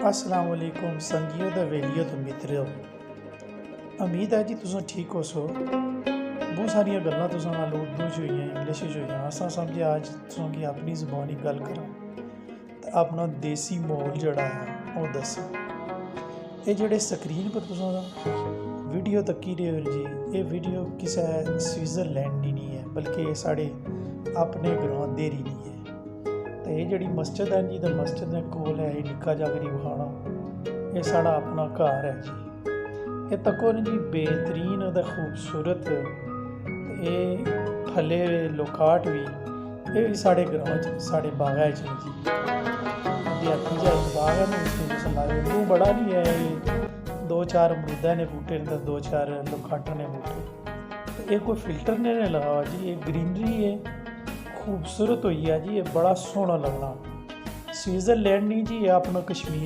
अस्सलाम वालेकुम संगियों दा वेलियो तो मित्रो। उम्मीद है जी तुम ठीक हो सो। बहुत सारिया गल्लां तुसां नाल उर्दू च होइयां, इंग्लिश च होइयां। असां समझे अज तुसां गी अपनी ज़बानी गल करां ते अपना देसी माहौल जेह्ड़ा है ओह् दस्सां। ये जेह्ड़े स्क्रीन पर तुसां वीडियो तक्की रहे हो जी, ये वीडियो किसी स्विट्ज़रलैंड दी नहीं है, बल्कि ये साढ़े अपने ग्रां देरी दी है। तो ये जी मस्जिद है जी, तो मस्जिद दे कोल है निक्का जा गरीबखाना, ये साढ़ा अपना घर है जी। ये तको न जी बेहतरीन ते खूबसूरत ये फले लोकाट भी, ये भी साढ़े ग्रां च साढ़े बागा च जी। देहाती जा इक बाग है ना, उसमें तुस लाए तू बड़ा नहीं है, ये 2-4 अमरूदा ने बूटे न, 2-4 लोकाट ने बूटे। तो ये कोई फिल्टर ने लगा हुआ जी, ये ग्रीनरी है खूबसूरत हुई है जी, ये बड़ा सोहना लगना। स्विट्ज़रलैंड नहीं जी, ये अपना कश्मीर